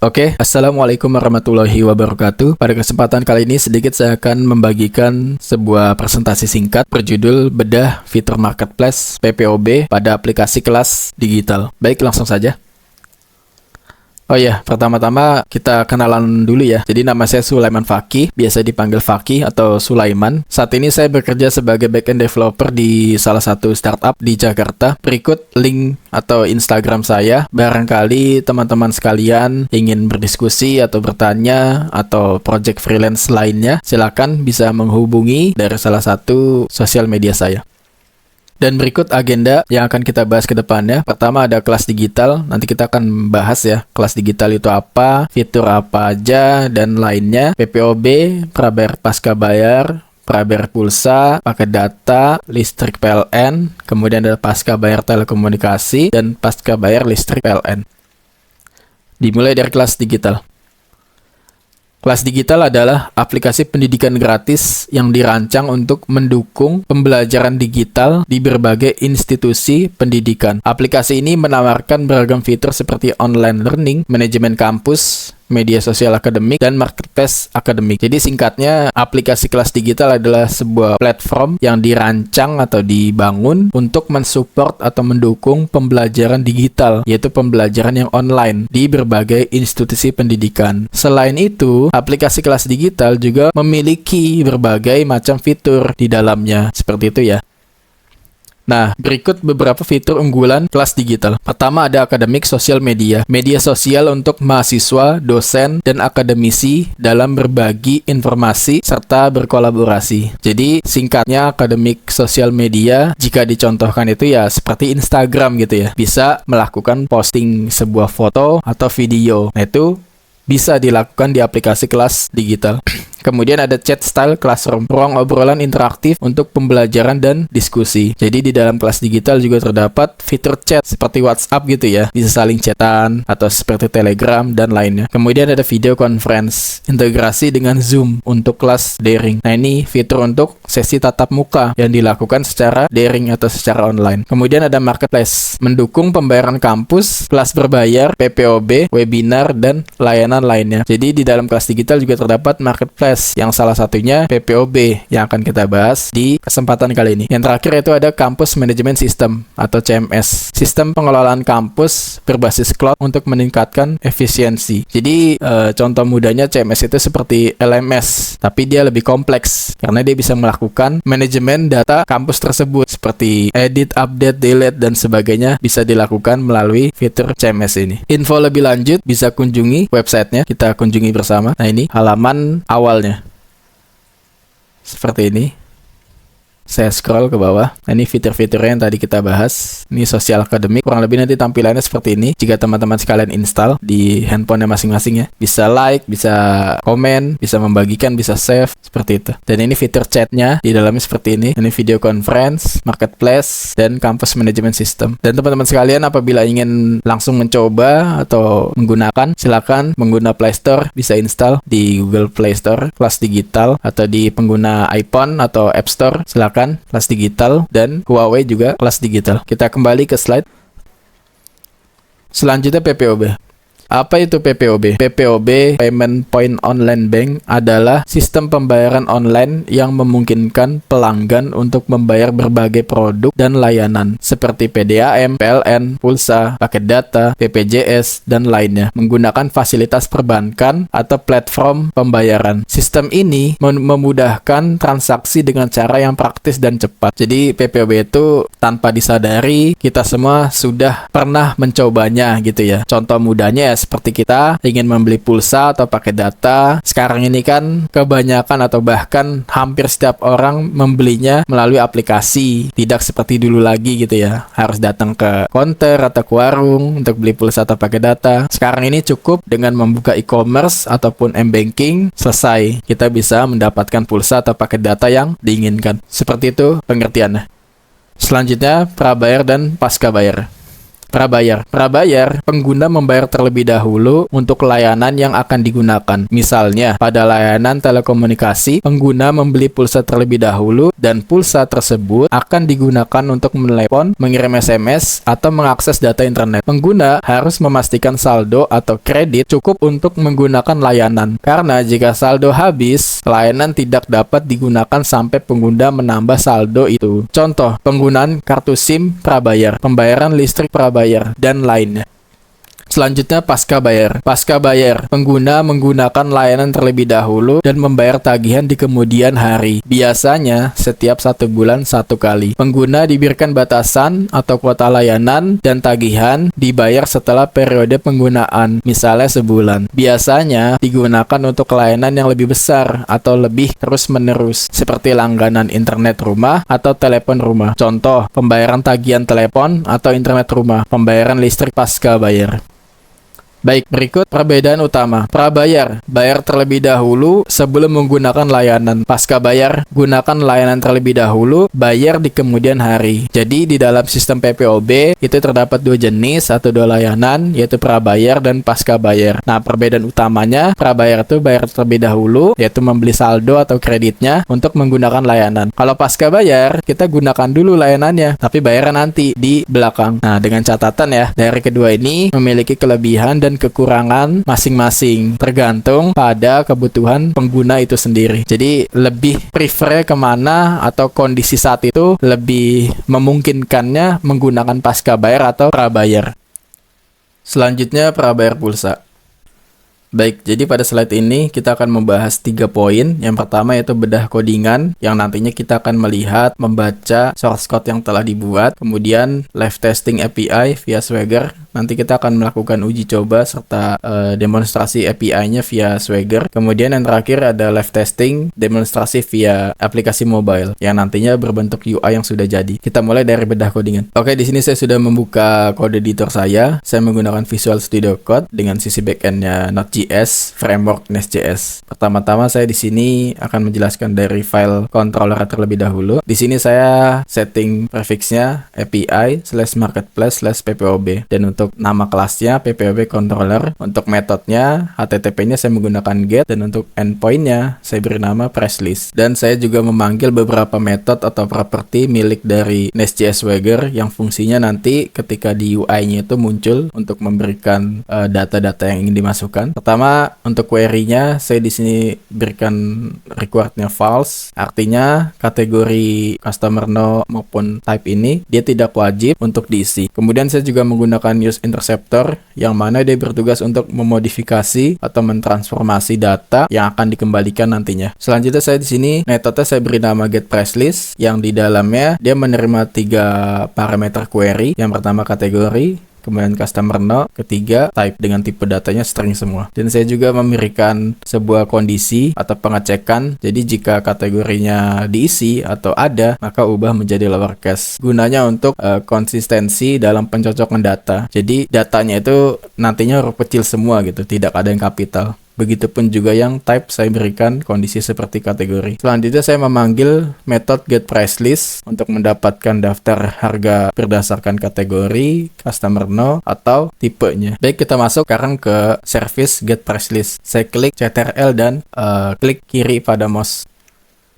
Oke, Assalamualaikum warahmatullahi wabarakatuh. Pada kesempatan kali ini sedikit saya akan membagikan sebuah presentasi singkat berjudul Bedah Fitur Marketplace PPOB pada aplikasi kelas digital. Baik, langsung saja. Oh ya, pertama-tama kita kenalan dulu ya. Jadi nama saya Sulaiman Fakih, biasa dipanggil Fakih atau Sulaiman. Saat ini saya bekerja sebagai backend developer di salah satu startup di Jakarta. Berikut link atau Instagram saya. Barangkali teman-teman sekalian ingin berdiskusi atau bertanya atau project freelance lainnya, silakan bisa menghubungi dari salah satu sosial media saya. Dan berikut agenda yang akan kita bahas ke depannya. Pertama ada kelas digital, nanti kita akan bahas ya, kelas digital itu apa, fitur apa aja, dan lainnya. PPOB, prabayar pasca bayar, prabayar pulsa, paket data, listrik PLN, kemudian ada pasca bayar telekomunikasi, dan pasca bayar listrik PLN. Dimulai dari kelas digital. Kelas digital adalah aplikasi pendidikan gratis yang dirancang untuk mendukung pembelajaran digital di berbagai institusi pendidikan. Aplikasi ini menawarkan beragam fitur seperti online learning, manajemen kampus, media sosial akademik, dan marketplace akademik. Jadi singkatnya, aplikasi kelas digital adalah sebuah platform yang dirancang atau dibangun untuk mensupport atau mendukung pembelajaran digital, yaitu pembelajaran yang online di berbagai institusi pendidikan. Selain itu, aplikasi kelas digital juga memiliki berbagai macam fitur di dalamnya. Seperti itu ya. Nah, berikut beberapa fitur unggulan kelas digital. Pertama ada akademik sosial media. Media sosial untuk mahasiswa, dosen, dan akademisi dalam berbagi informasi serta berkolaborasi. Jadi, singkatnya akademik sosial media, jika dicontohkan itu ya seperti Instagram gitu ya. Bisa melakukan posting sebuah foto atau video. Nah, itu bisa dilakukan di aplikasi kelas digital. Kemudian ada chat style classroom, ruang obrolan interaktif untuk pembelajaran dan diskusi. Jadi di dalam kelas digital juga terdapat fitur chat seperti WhatsApp gitu ya, bisa saling chatan atau seperti Telegram dan lainnya. Kemudian ada video conference, integrasi dengan Zoom untuk kelas daring. Nah ini fitur untuk sesi tatap muka yang dilakukan secara daring atau secara online. Kemudian ada marketplace, mendukung pembayaran kampus, kelas berbayar, PPOB, webinar, dan layanan lainnya. Jadi di dalam kelas digital juga terdapat marketplace, yang salah satunya PPOB yang akan kita bahas di kesempatan kali ini. Yang terakhir itu ada Campus Management System atau CMS, sistem pengelolaan kampus berbasis cloud untuk meningkatkan efisiensi. Jadi contoh mudahnya CMS itu seperti LMS, tapi dia lebih kompleks karena dia bisa melakukan manajemen data kampus tersebut seperti edit, update, delete, dan sebagainya bisa dilakukan melalui fitur CMS ini. Info lebih lanjut bisa kunjungi websitenya, kita kunjungi bersama. Nah ini halaman awalnya. Seperti ini. Saya scroll ke bawah. Nah, ini fitur-fiturnya yang tadi kita bahas. Ini sosial akademik. Kurang lebih nanti tampilannya seperti ini. Jika teman-teman sekalian install di handphonenya masing-masing ya. Bisa like, bisa komen, bisa membagikan, bisa save. Seperti itu. Dan ini fitur chatnya di dalamnya seperti ini. Ini video conference, marketplace, dan campus management system. Dan teman-teman sekalian apabila ingin langsung mencoba atau menggunakan, silakan mengguna Play Store. Bisa install di Google Play Store, kelas digital, atau di pengguna iPhone atau App Store. Silakan kelas digital, dan Huawei juga kelas digital. Kita kembali ke slide. Selanjutnya PPOB. Apa itu PPOB? PPOB, Payment Point Online Bank, adalah sistem pembayaran online yang memungkinkan pelanggan untuk membayar berbagai produk dan layanan seperti PDAM, PLN, pulsa, paket data, BPJS, dan lainnya menggunakan fasilitas perbankan atau platform pembayaran. Sistem ini memudahkan transaksi dengan cara yang praktis dan cepat. Jadi PPOB itu tanpa disadari kita semua sudah pernah mencobanya gitu ya. Contoh mudahnya ya seperti kita ingin membeli pulsa atau paket data. Sekarang ini kan kebanyakan atau bahkan hampir setiap orang membelinya melalui aplikasi. Tidak seperti dulu lagi gitu ya. Harus datang ke counter atau ke warung untuk beli pulsa atau paket data. Sekarang ini cukup dengan membuka e-commerce ataupun m-banking, selesai. Kita bisa mendapatkan pulsa atau paket data yang diinginkan. Seperti itu pengertiannya. Selanjutnya, prabayar dan pasca bayar. Prabayar. Prabayar, pengguna membayar terlebih dahulu untuk layanan yang akan digunakan. Misalnya, pada layanan telekomunikasi, pengguna membeli pulsa terlebih dahulu dan pulsa tersebut akan digunakan untuk menelepon, mengirim SMS, atau mengakses data internet. Pengguna harus memastikan saldo atau kredit cukup untuk menggunakan layanan. Karena jika saldo habis, layanan tidak dapat digunakan sampai pengguna menambah saldo itu. Contoh, penggunaan kartu SIM prabayar, pembayaran listrik prabayar, dan lainnya. Selanjutnya, pasca bayar. Pasca bayar, pengguna menggunakan layanan terlebih dahulu dan membayar tagihan di kemudian hari. Biasanya, setiap 1 bulan 1 kali. Pengguna diberikan batasan atau kuota layanan dan tagihan dibayar setelah periode penggunaan, misalnya sebulan. Biasanya, digunakan untuk layanan yang lebih besar atau lebih terus-menerus, seperti langganan internet rumah atau telepon rumah. Contoh, pembayaran tagihan telepon atau internet rumah, pembayaran listrik pasca bayar. Baik, berikut perbedaan utama. Prabayar, bayar terlebih dahulu sebelum menggunakan layanan. Pasca bayar, gunakan layanan terlebih dahulu, bayar di kemudian hari. Jadi, di dalam sistem PPOB, itu terdapat 2 jenis atau 2 layanan, yaitu prabayar dan pasca bayar. Nah, perbedaan utamanya, prabayar itu bayar terlebih dahulu, yaitu membeli saldo atau kreditnya untuk menggunakan layanan. Kalau pasca bayar, kita gunakan dulu layanannya, tapi bayar nanti di belakang. Nah, dengan catatan ya, dari kedua ini memiliki kelebihan dan kekurangan masing-masing tergantung pada kebutuhan pengguna itu sendiri. Jadi lebih prefer kemana atau kondisi saat itu lebih memungkinkannya menggunakan pasca bayar atau prabayar. Selanjutnya, prabayar pulsa. Baik, jadi pada slide ini kita akan membahas 3 poin. Yang pertama yaitu bedah codingan, yang nantinya kita akan melihat, membaca source code yang telah dibuat. Kemudian live testing API via Swagger. Nanti kita akan melakukan uji coba serta demonstrasi API-nya via Swagger. Kemudian yang terakhir ada live testing, demonstrasi via aplikasi mobile, yang nantinya berbentuk UI yang sudah jadi. Kita mulai dari bedah codingan. Oke, di sini saya sudah membuka code editor saya. Saya menggunakan Visual Studio Code dengan sisi backend-nya Node.js, framework Nest.js. Pertama-tama saya di sini akan menjelaskan dari file controller terlebih dahulu. Di sini saya setting prefixnya API/marketplace/PPOB, dan untuk nama kelasnya PPOB controller. Untuk metodenya HTTP-nya saya menggunakan get, dan untuk endpoint-nya saya beri nama presslist. Dan saya juga memanggil beberapa metode atau properti milik dari Nest.js Swagger yang fungsinya nanti ketika di UI-nya itu muncul untuk memberikan data-data yang ingin dimasukkan. Pertama, untuk query-nya saya di sini berikan required-nya false. Artinya kategori customer no maupun type ini dia tidak wajib untuk diisi. Kemudian saya juga menggunakan use interceptor, yang mana dia bertugas untuk memodifikasi atau mentransformasi data yang akan dikembalikan nantinya. Selanjutnya saya di sini metode saya beri nama getPriceList, yang di dalamnya dia menerima 3 parameter query. Yang pertama kategori, kemudian customer no, ketiga type dengan tipe datanya string semua. Dan saya juga memberikan sebuah kondisi atau pengecekan. Jadi jika kategorinya diisi atau ada, maka ubah menjadi lowercase. Gunanya untuk konsistensi dalam pencocokan data. Jadi datanya itu nantinya huruf kecil semua gitu, tidak ada yang kapital. Begitupun juga yang type saya berikan kondisi seperti kategori. Selanjutnya saya memanggil metode getPriceList untuk mendapatkan daftar harga berdasarkan kategori, customer no, atau tipenya. Baik, kita masuk sekarang ke service getPriceList. Saya klik Ctrl dan klik kiri pada mouse.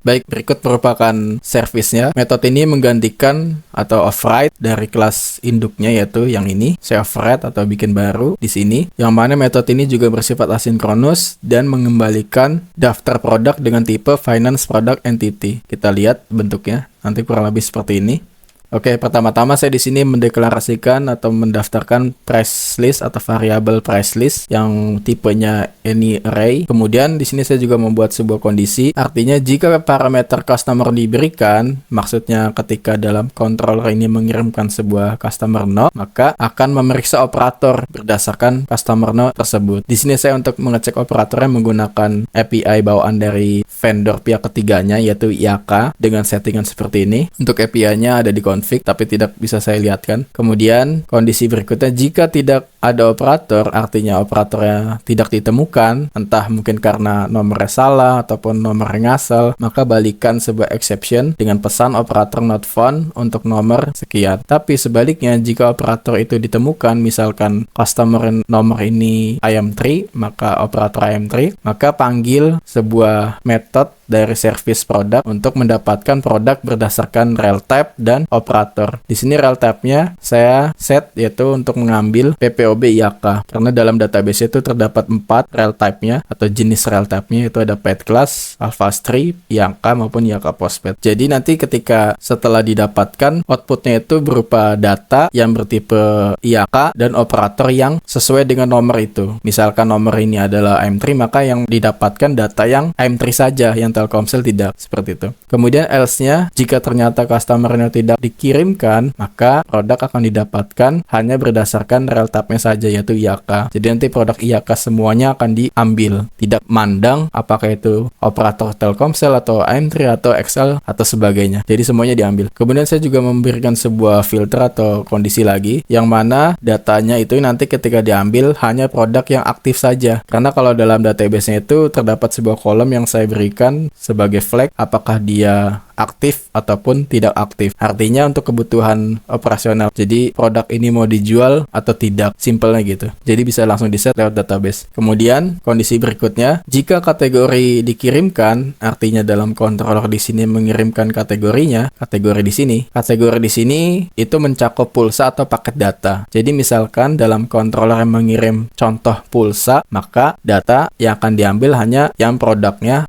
Baik, berikut merupakan servisnya. Metode ini menggantikan atau override dari kelas induknya, yaitu yang ini. Saya override atau bikin baru di sini. Yang mana metode ini juga bersifat asinkronus dan mengembalikan daftar produk dengan tipe finance product entity. Kita lihat bentuknya, nanti kurang lebih seperti ini. Oke, pertama-tama saya di sini mendeklarasikan atau mendaftarkan price list atau variabel price list yang tipenya any array. Kemudian di sini saya juga membuat sebuah kondisi. Artinya jika parameter customer diberikan, maksudnya ketika dalam controller ini mengirimkan sebuah customer no, maka akan memeriksa operator berdasarkan customer no tersebut. Di sini saya untuk mengecek operatornya menggunakan API bawaan dari vendor pihak ketiganya, yaitu IAK, dengan settingan seperti ini. Untuk API-nya ada di config, tapi tidak bisa saya lihatkan. Kemudian kondisi berikutnya, jika tidak ada operator, artinya operatornya tidak ditemukan, entah mungkin karena nomornya salah ataupun nomornya ngasal, maka balikan sebuah exception dengan pesan operator not found untuk nomor sekian. Tapi sebaliknya, jika operator itu ditemukan, misalkan customer nomor ini IM3, maka operator IM3, maka panggil sebuah method dari service product untuk mendapatkan produk berdasarkan rel type dan operator. Di sini rel type-nya saya set yaitu untuk mengambil PPOB IAK, karena dalam database itu terdapat 4 rel type-nya atau jenis rel type-nya, itu ada paid class, alpha strip, IAK maupun IAK postpaid. Jadi nanti ketika setelah didapatkan, outputnya itu berupa data yang bertipe IAK dan operator yang sesuai dengan nomor itu. Misalkan nomor ini adalah IM3, maka yang didapatkan data yang IM3 saja, yang Telkomsel tidak, seperti itu. Kemudian else-nya, jika ternyata customer-nya tidak dikirimkan, maka produk akan didapatkan hanya berdasarkan rel type-nya saja, yaitu IAK. Jadi nanti produk IAK semuanya akan diambil, tidak mandang apakah itu operator Telkomsel atau IM3 atau XL atau sebagainya. Jadi semuanya diambil. Kemudian saya juga memberikan sebuah filter atau kondisi lagi, yang mana datanya itu nanti ketika diambil hanya produk yang aktif saja. Karena kalau dalam database-nya itu terdapat sebuah kolom yang saya berikan sebagai flag apakah dia aktif ataupun tidak aktif. Artinya untuk kebutuhan operasional. Jadi produk ini mau dijual atau tidak. Simpelnya gitu. Jadi bisa langsung di-set lewat database. Kemudian kondisi berikutnya, jika kategori dikirimkan, artinya dalam controller di sini mengirimkan kategorinya, kategori di sini itu mencakup pulsa atau paket data. Jadi misalkan dalam controller yang mengirim contoh pulsa, maka data yang akan diambil hanya yang produknya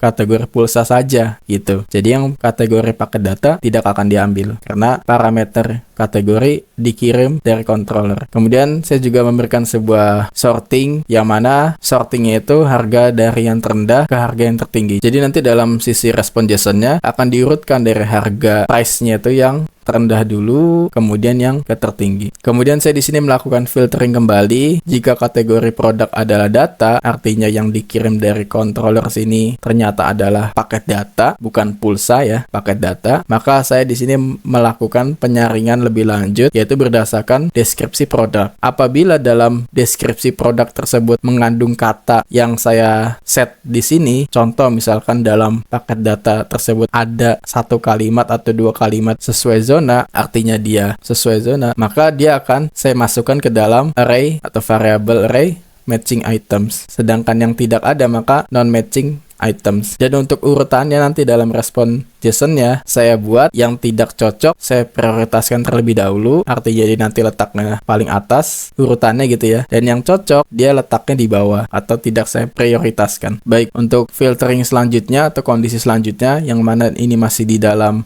kategori pulsa saja gitu. Jadi yang kategori paket data tidak akan diambil karena parameter kategori dikirim dari controller. Kemudian saya juga memberikan sebuah sorting, yang mana sortingnya itu harga dari yang terendah ke harga yang tertinggi. Jadi nanti dalam sisi respon JSON-nya akan diurutkan dari harga price-nya itu yang terendah dulu, kemudian yang ke tertinggi. Kemudian saya di sini melakukan filtering kembali. Jika kategori produk adalah data, artinya yang dikirim dari controller sini ternyata adalah paket data, bukan pulsa ya, paket data. Maka saya di sini melakukan penyaringan lebih lanjut, yaitu berdasarkan deskripsi produk. Apabila dalam deskripsi produk tersebut mengandung kata yang saya set di sini, contoh misalkan dalam paket data tersebut ada 1 kalimat atau 2 kalimat sesuai zona, artinya dia sesuai zona, maka dia akan saya masukkan ke dalam array atau variable array matching items. Sedangkan yang tidak ada maka non-matching items. Dan untuk urutannya nanti dalam respon JSON-nya saya buat yang tidak cocok saya prioritaskan terlebih dahulu, artinya jadi nanti letaknya paling atas urutannya gitu ya, dan yang cocok dia letaknya di bawah atau tidak saya prioritaskan. Baik, untuk filtering selanjutnya atau kondisi selanjutnya, yang mana ini masih di dalam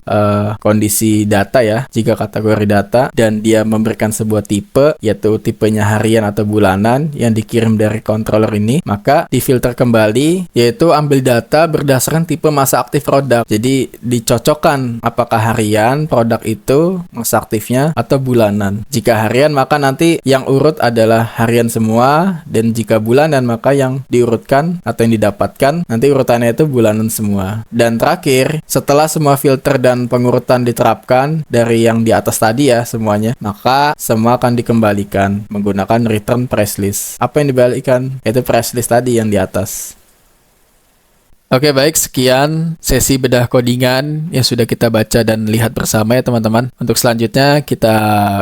kondisi data ya, jika kategori data dan dia memberikan sebuah tipe, yaitu tipenya harian atau bulanan yang dikirim dari controller ini, maka difilter kembali, yaitu ambil data berdasarkan tipe masa aktif produk. Jadi dicocokkan apakah harian produk itu masa aktifnya atau bulanan. Jika harian maka nanti yang urut adalah harian semua, dan jika bulanan maka yang diurutkan atau yang didapatkan nanti urutannya itu bulanan semua. Dan terakhir, setelah semua filter dan pengurutan diterapkan dari yang di atas tadi ya semuanya, maka semua akan dikembalikan menggunakan return price list. Apa yang dibalikan? Itu price list tadi yang di atas. Oke, baik, sekian sesi bedah codingan yang sudah kita baca dan lihat bersama ya teman-teman. Untuk selanjutnya kita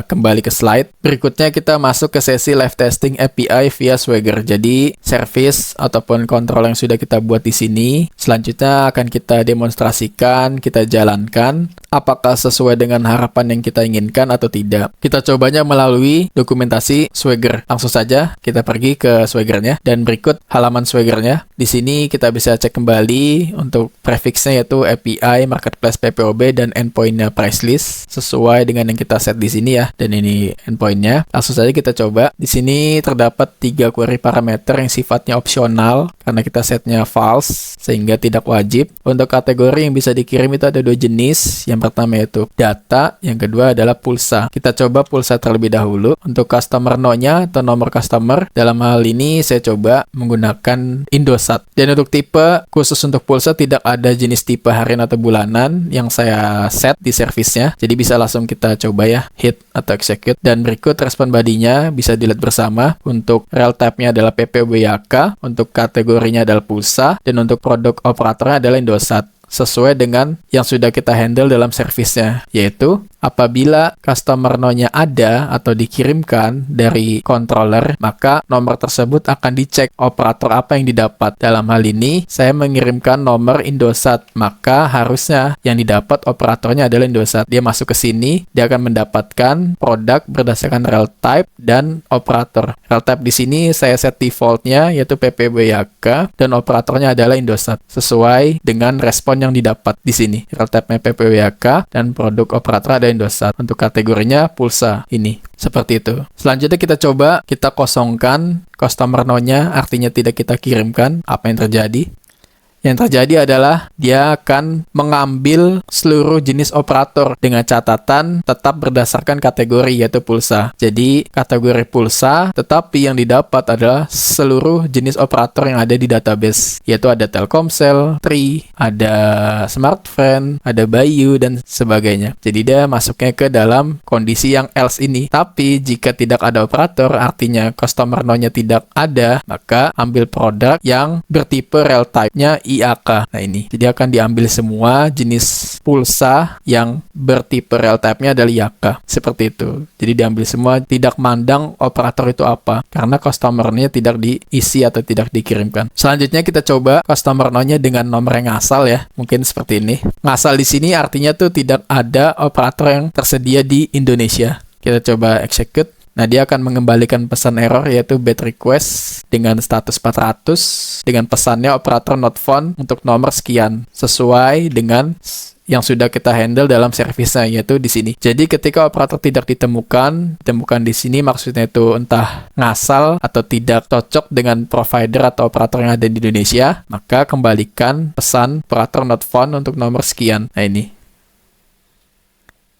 kembali ke slide. Berikutnya kita masuk ke sesi live testing API via Swagger. Jadi service ataupun kontrol yang sudah kita buat di sini selanjutnya akan kita demonstrasikan, kita jalankan apakah sesuai dengan harapan yang kita inginkan atau tidak. Kita cobanya melalui dokumentasi Swagger. Langsung saja kita pergi ke Swaggernya dan berikut halaman Swaggernya. Di sini kita bisa cek kembali untuk prefixnya yaitu API, Marketplace PPOB, dan endpointnya price list sesuai dengan yang kita set di sini ya. Dan ini endpointnya. Langsung saja kita coba. Di sini terdapat 3 query parameter yang sifatnya opsional. karena kita setnya false sehingga tidak wajib. Untuk kategori yang bisa dikirim itu ada 2 jenis. Yang pertama yaitu data, yang kedua adalah pulsa. Kita coba pulsa terlebih dahulu. Untuk customer no-nya atau nomor customer, dalam hal ini saya coba menggunakan Indosat. Dan untuk tipe, khusus untuk pulsa tidak ada jenis tipe harian atau bulanan yang saya set di servisnya. Jadi bisa langsung kita coba ya, hit atau execute. Dan berikut respon bodinya bisa dilihat bersama. Untuk real type-nya adalah PPOB-YK, untuk kategorinya adalah pulsa, dan untuk produk operatornya adalah Indosat, sesuai dengan yang sudah kita handle dalam servisnya, yaitu apabila customer no-nya ada atau dikirimkan dari controller, maka nomor tersebut akan dicek operator apa yang didapat. Dalam hal ini, saya mengirimkan nomor Indosat, maka harusnya yang didapat operatornya adalah Indosat. Dia masuk ke sini, dia akan mendapatkan produk berdasarkan real type dan operator. Real type di sini saya set defaultnya yaitu PPOB-YK dan operatornya adalah Indosat, sesuai dengan respon yang didapat di sini. Real type-nya PPOB-YK dan produk operator ada Indosat. Untuk kategorinya pulsa ini. Seperti itu. Selanjutnya kita coba kita kosongkan customer no-nya, artinya tidak kita kirimkan. Apa yang terjadi? Yang terjadi adalah dia akan mengambil seluruh jenis operator dengan catatan tetap berdasarkan kategori yaitu pulsa. Jadi kategori pulsa, tetapi yang didapat adalah seluruh jenis operator yang ada di database, yaitu ada Telkomsel, Tri, ada Smartfren, ada Bayu, dan sebagainya. Jadi dia masuknya ke dalam kondisi yang else ini. Tapi jika tidak ada operator, artinya customer no-nya tidak ada, maka ambil produk yang bertipe real type-nya IAK. Nah ini, jadi akan diambil semua jenis pulsa yang bertipe real type-nya adalah IAK. Seperti itu. Jadi diambil semua, tidak mandang operator itu apa, karena customer-nya tidak diisi atau tidak dikirimkan. Selanjutnya kita coba customer no-nya dengan nomor yang ngasal ya. Mungkin seperti ini. Ngasal di sini artinya tuh tidak ada operator yang tersedia di Indonesia. Kita coba execute. Nah, dia akan mengembalikan pesan error yaitu bad request dengan status 400 dengan pesannya operator not found untuk nomor sekian sesuai dengan yang sudah kita handle dalam servisnya yaitu di sini. Jadi ketika operator tidak ditemukan di sini maksudnya itu entah ngasal atau tidak cocok dengan provider atau operator yang ada di Indonesia, maka kembalikan pesan operator not found untuk nomor sekian. Nah, ini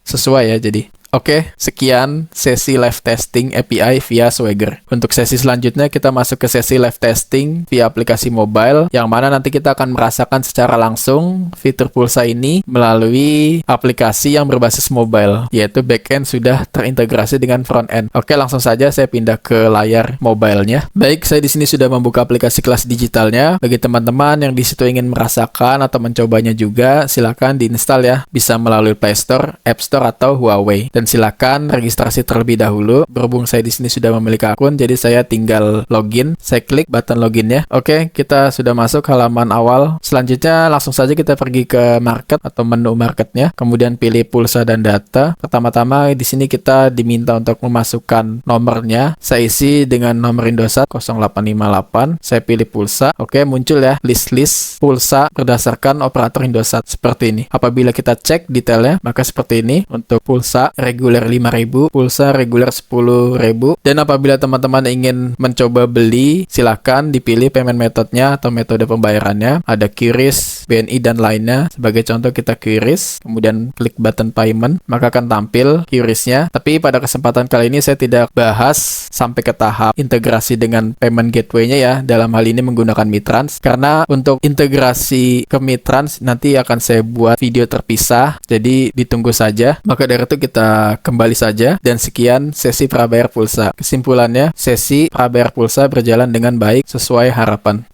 sesuai ya jadi. Oke, sekian sesi live testing API via Swagger. Untuk sesi selanjutnya kita masuk ke sesi live testing via aplikasi mobile, yang mana nanti kita akan merasakan secara langsung fitur pulsa ini melalui aplikasi yang berbasis mobile, yaitu backend sudah terintegrasi dengan frontend. Oke, langsung saja saya pindah ke layar mobilenya. Baik, saya di sini sudah membuka aplikasi kelas digitalnya. Bagi teman-teman yang di situ ingin merasakan atau mencobanya juga, silakan diinstal ya. Bisa melalui Play Store, App Store atau Huawei. Dan silakan registrasi terlebih dahulu. Berhubung saya di sini sudah memiliki akun, jadi saya tinggal login. Saya klik button loginnya. Oke, kita sudah masuk halaman awal. Selanjutnya langsung saja kita pergi ke market atau menu marketnya. Kemudian pilih pulsa dan data. Pertama-tama di sini kita diminta untuk memasukkan nomornya. Saya isi dengan nomor Indosat 0858. Saya pilih pulsa. Oke, muncul ya list pulsa berdasarkan operator Indosat seperti ini. Apabila kita cek detailnya, maka seperti ini untuk pulsa reguler 5.000, pulsa reguler 10.000. Dan apabila teman-teman ingin mencoba beli, silakan dipilih payment methodnya atau metode pembayarannya. Ada QRIS, BNI, dan lainnya. Sebagai contoh kita QRIS, kemudian klik button payment, maka akan tampil QRIS-nya. Tapi pada kesempatan kali ini saya tidak bahas sampai ke tahap integrasi dengan payment gateway-nya ya, dalam hal ini menggunakan Mitrans. Karena untuk integrasi ke Mitrans nanti akan saya buat video terpisah, jadi ditunggu saja. Maka dari itu kita kembali saja, dan sekian sesi prabayar pulsa. Kesimpulannya, sesi prabayar pulsa berjalan dengan baik sesuai harapan.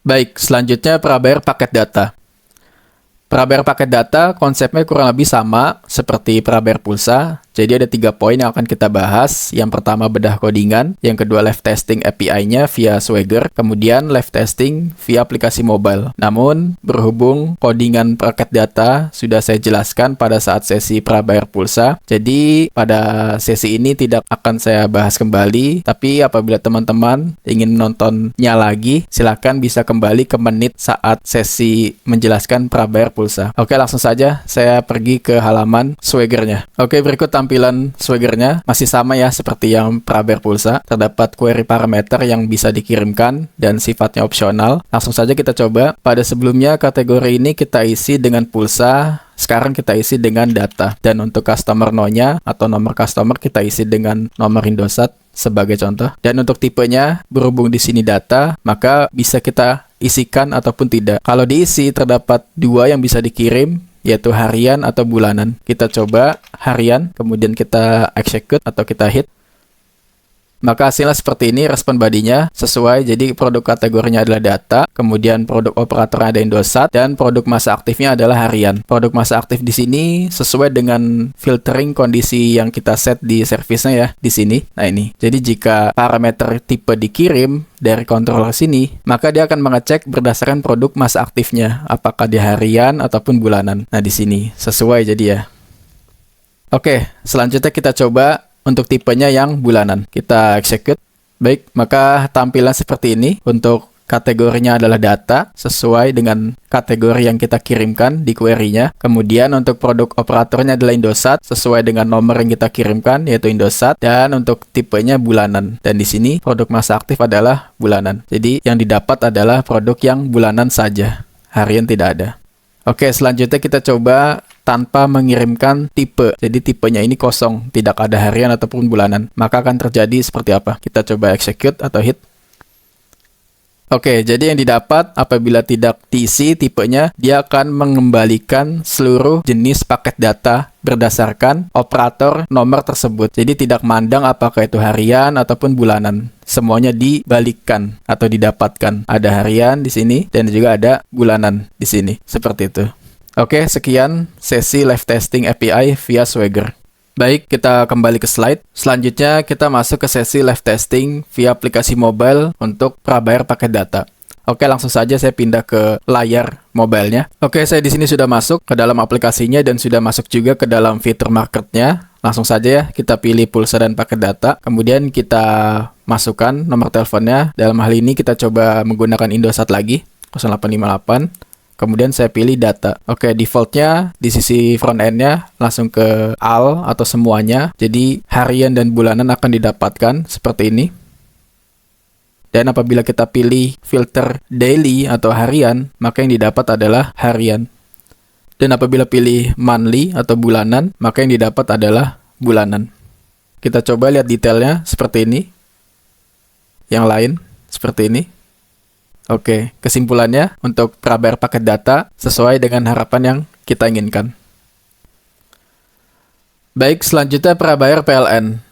Baik, selanjutnya prabayar paket data. Prabayar paket data konsepnya kurang lebih sama seperti prabayar pulsa. Jadi ada 3 poin yang akan kita bahas. Yang pertama bedah codingan, yang kedua live testing API-nya via Swagger, kemudian live testing via aplikasi mobile. Namun, berhubung codingan paket data sudah saya jelaskan pada saat sesi prabayar pulsa, jadi pada sesi ini tidak akan saya bahas kembali, tapi apabila teman-teman ingin menontonnya lagi, silakan bisa kembali ke menit saat sesi menjelaskan prabayar pulsa. Oke, langsung saja saya pergi ke halaman Swagger-nya. Oke, berikut tampilan tampilan Swagger-nya masih sama ya seperti yang Praber Pulsa. Terdapat query parameter yang bisa dikirimkan dan sifatnya opsional. Langsung saja kita coba. Pada sebelumnya kategori ini kita isi dengan pulsa. Sekarang kita isi dengan data. Dan untuk customer no-nya atau nomor customer kita isi dengan nomor Indosat sebagai contoh. Dan untuk tipenya berhubung di sini data, maka bisa kita isikan ataupun tidak. Kalau diisi terdapat dua yang bisa dikirim, yaitu harian atau bulanan. Kita coba harian, kemudian kita execute atau kita hit. Maka hasilnya seperti ini, respon bodinya sesuai. Jadi produk kategorinya adalah data, kemudian produk operatornya ada Indosat, dan produk masa aktifnya adalah harian. Produk masa aktif di sini sesuai dengan filtering kondisi yang kita set di servisnya ya, di sini. Nah ini. Jadi jika parameter tipe dikirim dari controller sini, maka dia akan mengecek berdasarkan produk masa aktifnya, apakah dia harian ataupun bulanan. Nah di sini sesuai jadi ya. Oke, selanjutnya kita coba untuk tipenya yang bulanan. Kita execute. Baik, maka tampilan seperti ini. Untuk kategorinya adalah data, sesuai dengan kategori yang kita kirimkan di query-nya. Kemudian untuk produk operatornya adalah Indosat, sesuai dengan nomor yang kita kirimkan, yaitu Indosat. Dan untuk tipenya bulanan. Dan di sini produk masa aktif adalah bulanan. Jadi yang didapat adalah produk yang bulanan saja. Harian tidak ada. Oke, selanjutnya kita coba tanpa mengirimkan tipe. Jadi tipenya ini kosong, tidak ada harian ataupun bulanan. Maka akan terjadi seperti apa? Kita coba execute atau hit. Oke, jadi yang didapat apabila tidak diisi tipenya, dia akan mengembalikan seluruh jenis paket data berdasarkan operator nomor tersebut. Jadi tidak mandang apakah itu harian ataupun bulanan. Semuanya dibalikkan atau didapatkan. Ada harian di sini dan juga ada bulanan di sini. Seperti itu. Oke, sekian sesi live testing API via Swagger. Baik, kita kembali ke slide. Selanjutnya kita masuk ke sesi live testing via aplikasi mobile untuk prabayar paket data. Oke, langsung saja saya pindah ke layar mobilenya. Oke, saya di sini sudah masuk ke dalam aplikasinya dan sudah masuk juga ke dalam fitur marketnya. Langsung saja ya, kita pilih pulsa dan paket data. Kemudian kita masukkan nomor teleponnya. Dalam hal ini kita coba menggunakan Indosat lagi, 0858. Kemudian saya pilih data. Oke, defaultnya di sisi front end-nya langsung ke all atau semuanya. Jadi harian dan bulanan akan didapatkan seperti ini. Dan apabila kita pilih filter daily atau harian, maka yang didapat adalah harian. Dan apabila pilih monthly atau bulanan, maka yang didapat adalah bulanan. Kita coba lihat detailnya seperti ini. Yang lain seperti ini. Oke, kesimpulannya untuk prabayar paket data sesuai dengan harapan yang kita inginkan. Baik, selanjutnya prabayar PLN.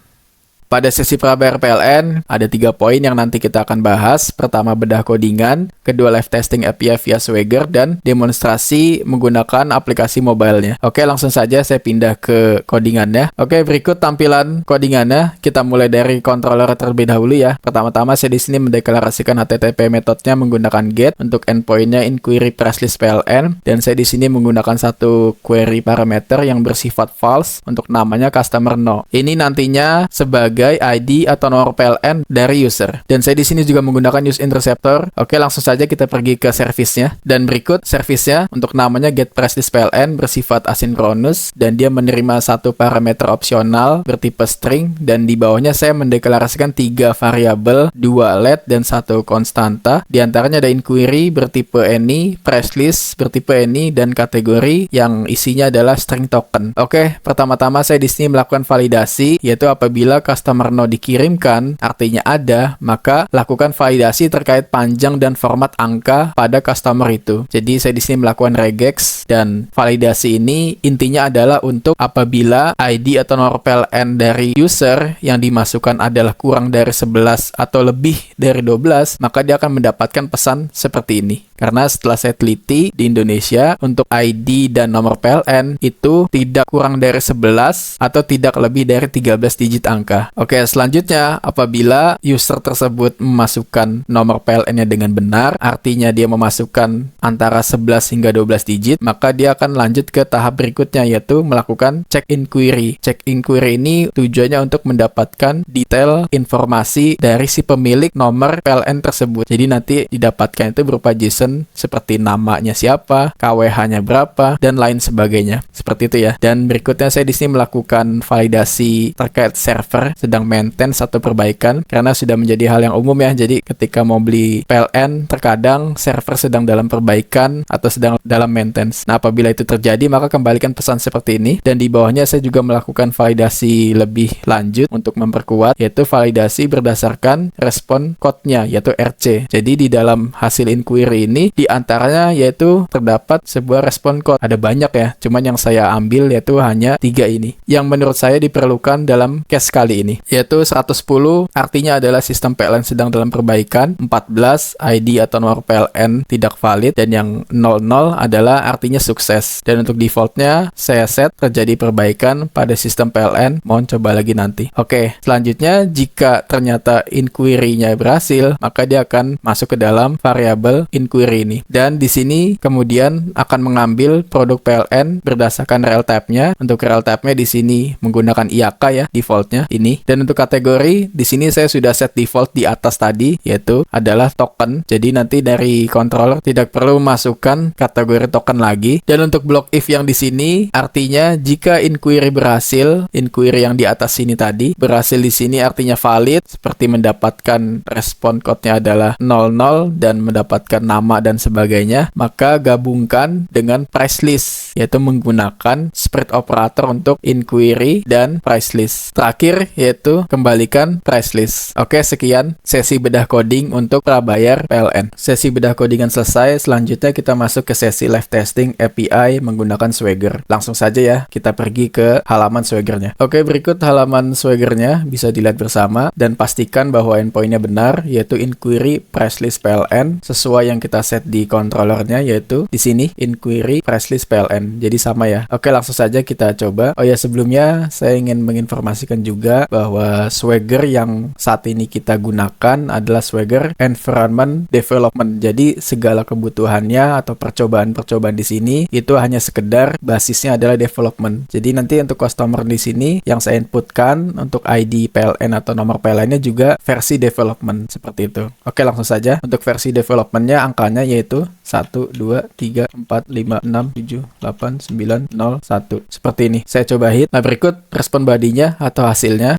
Pada sesi prabayar PLN, ada 3 poin yang nanti kita akan bahas. Pertama, bedah codingan. Kedua, live testing API via Swagger. Dan demonstrasi menggunakan aplikasi mobilenya. Oke, langsung saja saya pindah ke codingannya. Oke, berikut tampilan codingannya. Kita mulai dari controller terlebih dahulu ya. Pertama-tama saya di sini mendeklarasikan HTTP metodenya menggunakan get. Untuk endpointnya inquiry presslist PLN. Dan saya di sini menggunakan satu query parameter yang bersifat false. Untuk namanya customer no. Ini nantinya sebagai ID atau nomor PLN dari user. Dan saya di sini juga menggunakan use interceptor. Oke, langsung saja kita pergi ke servisnya. Dan berikut servisnya untuk namanya get presslist PLN bersifat asinkronus dan dia menerima satu parameter opsional bertipe string dan di bawahnya saya mendeklarasikan 3 variabel, 2 let dan 1 konstanta. Di antaranya ada inquiry bertipe any, presslist bertipe any dan kategori yang isinya adalah string token. Oke, pertama-tama saya di sini melakukan validasi yaitu apabila customer no dikirimkan, artinya ada, maka lakukan validasi terkait panjang dan format angka pada customer itu. Jadi saya di sini melakukan regex dan validasi ini intinya adalah untuk apabila ID atau nomor PLN dari user yang dimasukkan adalah kurang dari 11 atau lebih dari 12, maka dia akan mendapatkan pesan seperti ini. Karena setelah saya teliti di Indonesia untuk ID dan nomor PLN itu tidak kurang dari 11 atau tidak lebih dari 13 digit angka. Oke, selanjutnya apabila user tersebut memasukkan nomor PLN-nya dengan benar, artinya dia memasukkan antara 11 hingga 12 digit, maka dia akan lanjut ke tahap berikutnya yaitu melakukan check inquiry. Check inquiry ini tujuannya untuk mendapatkan detail informasi dari si pemilik nomor PLN tersebut. Jadi nanti didapatkan itu berupa JSON information seperti namanya siapa, KWH-nya berapa, dan lain sebagainya. Seperti itu ya. Dan berikutnya saya di sini melakukan validasi terkait server sedang maintenance atau perbaikan karena sudah menjadi hal yang umum ya. Jadi ketika mau beli PLN terkadang server sedang dalam perbaikan atau sedang dalam maintenance. Nah, apabila itu terjadi maka kembalikan pesan seperti ini, dan di bawahnya saya juga melakukan validasi lebih lanjut untuk memperkuat, yaitu validasi berdasarkan respon code-nya yaitu RC. Jadi di dalam hasil inquiry ini diantaranya yaitu terdapat sebuah respon code. Ada banyak ya, cuman yang saya ambil yaitu hanya 3 ini yang menurut saya diperlukan dalam case kali ini, yaitu 110 artinya adalah sistem PLN sedang dalam perbaikan, 14 ID atau nomor PLN tidak valid, dan yang 00 adalah artinya sukses. Dan untuk defaultnya saya set terjadi perbaikan pada sistem PLN, mohon coba lagi nanti. Oke, selanjutnya jika ternyata inquiry-nya berhasil maka dia akan masuk ke dalam variabel inquiry ini, dan di sini kemudian akan mengambil produk PLN berdasarkan rel type-nya. Untuk rel type-nya di sini menggunakan IAK ya, defaultnya ini. Dan untuk kategori di sini saya sudah set default di atas tadi, yaitu adalah token. Jadi nanti dari controller tidak perlu memasukkan kategori token lagi. Dan untuk block if yang di sini artinya jika inquiry berhasil, inquiry yang di atas sini tadi berhasil di sini artinya valid, seperti mendapatkan respon code-nya adalah 00 dan mendapatkan nama dan sebagainya, maka gabungkan dengan price list, yaitu menggunakan spread operator untuk inquiry dan price list. Terakhir yaitu kembalikan price list. Oke, sekian sesi bedah coding untuk prabayar PLN. Sesi bedah codingan selesai, selanjutnya kita masuk ke sesi live testing API menggunakan Swagger. Langsung saja ya, kita pergi ke halaman Swagger-nya. Oke, berikut halaman Swagger-nya bisa dilihat bersama, dan pastikan bahwa endpoint-nya benar, yaitu inquiry price list PLN sesuai yang kita set di controllernya, yaitu di sini inquiry price list PLN. Jadi sama ya. Oke, langsung saja kita coba. Oh ya, sebelumnya saya ingin menginformasikan juga bahwa Swagger yang saat ini kita gunakan adalah Swagger Environment Development. Jadi segala kebutuhannya atau percobaan-percobaan di sini itu hanya sekedar basisnya adalah development. Jadi nanti untuk customer di sini yang saya inputkan untuk ID PLN atau nomor PLN-nya juga versi development seperti itu. Oke, langsung saja. Untuk versi development-nya angkanya yaitu 1, 2, 3, 4, 5, 6, 7, 8, 9, 0, 1. Seperti ini. Saya coba hit. Nah, berikut respon bodinya atau hasilnya.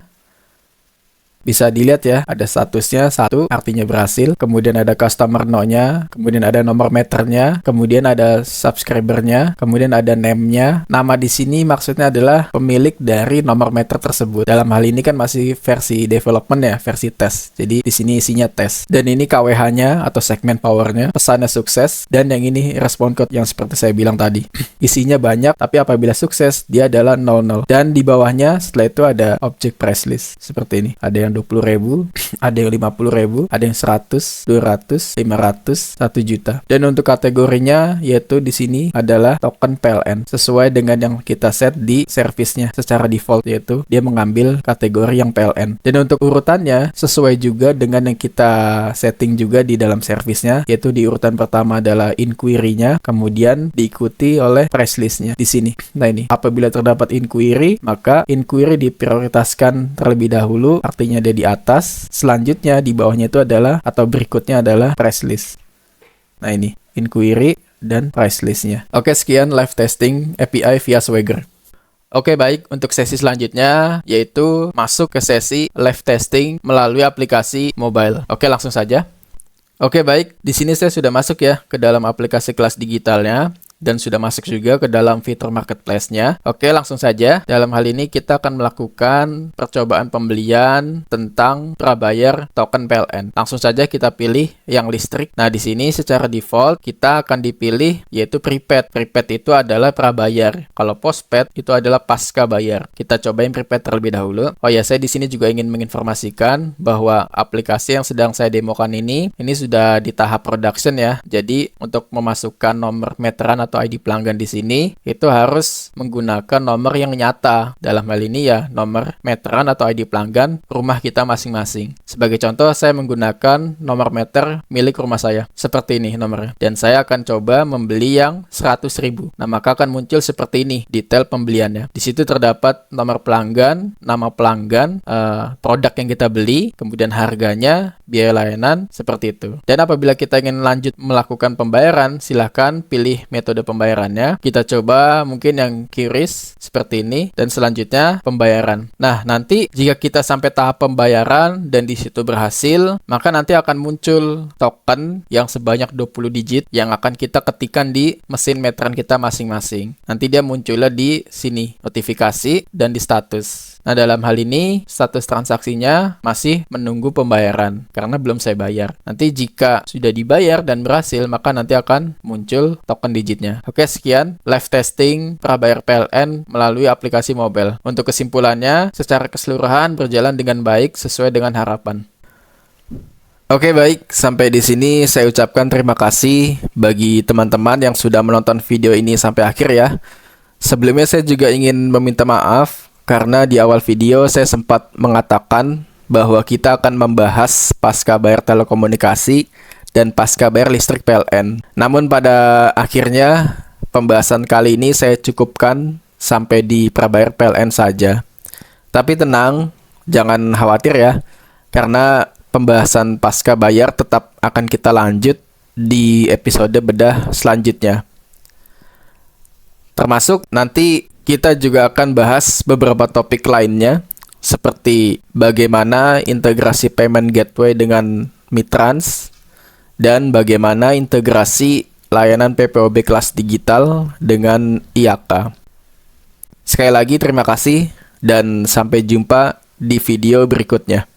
Bisa dilihat ya, ada statusnya 1, artinya berhasil. Kemudian ada customer no-nya, kemudian ada nomor meternya, kemudian ada subscriber-nya, kemudian ada name-nya. Nama di sini maksudnya adalah pemilik dari nomor meter tersebut. Dalam hal ini kan masih versi development ya, versi tes. Jadi di sini isinya tes. Dan ini KWH-nya atau segment power-nya, pesannya sukses, dan yang ini respon code yang seperti saya bilang tadi. Isinya banyak, tapi apabila sukses dia adalah 00. Dan di bawahnya setelah itu ada object price list seperti ini. Ada yang 20.000, ada yang 50.000, ada yang 100, 200, 500, 1 juta. Dan untuk kategorinya yaitu di sini adalah token PLN sesuai dengan yang kita set di service-nya secara default, yaitu dia mengambil kategori yang PLN. Dan untuk urutannya sesuai juga dengan yang kita setting juga di dalam service-nya, yaitu di urutan pertama adalah inquiry-nya, kemudian diikuti oleh price list-nya di sini. Nah, ini apabila terdapat inquiry, maka inquiry diprioritaskan terlebih dahulu, artinya dia di atas. Selanjutnya di bawahnya itu adalah atau berikutnya adalah price list. Nah, ini inquiry dan price list-nya. Oke, sekian live testing API via Swagger. Oke, baik. Untuk sesi selanjutnya yaitu masuk ke sesi live testing melalui aplikasi mobile. Oke, langsung saja. Oke, baik. Di sini saya sudah masuk ya ke dalam aplikasi kelas digitalnya. Dan sudah masuk juga ke dalam fitur marketplace-nya. Oke, langsung saja. Dalam hal ini kita akan melakukan percobaan pembelian tentang prabayar token PLN. Langsung saja kita pilih yang listrik. Nah, di sini secara default kita akan dipilih yaitu prepaid. Prepaid itu adalah prabayar. Kalau postpaid itu adalah pasca bayar. Kita cobain prepaid terlebih dahulu. Oh ya, saya di sini juga ingin menginformasikan bahwa aplikasi yang sedang saya demokan ini sudah di tahap production ya. Jadi untuk memasukkan nomor meteran atau atau ID pelanggan di sini itu harus menggunakan nomor yang nyata. Dalam hal ini ya nomor meteran atau ID pelanggan rumah kita masing-masing. Sebagai contoh, saya menggunakan nomor meter milik rumah saya. Seperti ini nomornya. Dan saya akan coba membeli yang 100.000. Nah, maka akan muncul seperti ini detail pembeliannya. Di situ terdapat nomor pelanggan, nama pelanggan, produk yang kita beli, kemudian harganya, biaya layanan, seperti itu. Dan apabila kita ingin lanjut melakukan pembayaran, silahkan pilih metode pembayarannya. Kita coba mungkin yang QRIS seperti ini, dan selanjutnya pembayaran. Nah, nanti jika kita sampai tahap pembayaran dan di situ berhasil, maka nanti akan muncul token yang sebanyak 20 digit yang akan kita ketikkan di mesin meteran kita masing-masing. Nanti dia munculnya di sini, notifikasi dan di status. Nah, dalam hal ini, status transaksinya masih menunggu pembayaran, karena belum saya bayar. Nanti jika sudah dibayar dan berhasil, maka nanti akan muncul token digitnya. Oke, sekian live testing prabayar PLN melalui aplikasi mobile. Untuk kesimpulannya, secara keseluruhan berjalan dengan baik sesuai dengan harapan. Oke, baik. Sampai di sini saya ucapkan terima kasih bagi teman-teman yang sudah menonton video ini sampai akhir ya. Sebelumnya saya juga ingin meminta maaf karena di awal video saya sempat mengatakan bahwa kita akan membahas pasca bayar telekomunikasi dan pasca bayar listrik PLN. Namun pada akhirnya pembahasan kali ini saya cukupkan sampai di prabayar PLN saja. Tapi tenang, jangan khawatir ya, karena pembahasan pasca bayar tetap akan kita lanjut di episode bedah selanjutnya. Termasuk nanti kita juga akan bahas beberapa topik lainnya, seperti bagaimana integrasi payment gateway dengan Mitrans, dan bagaimana integrasi layanan PPOB kelas digital dengan IAKA. Sekali lagi terima kasih, dan sampai jumpa di video berikutnya.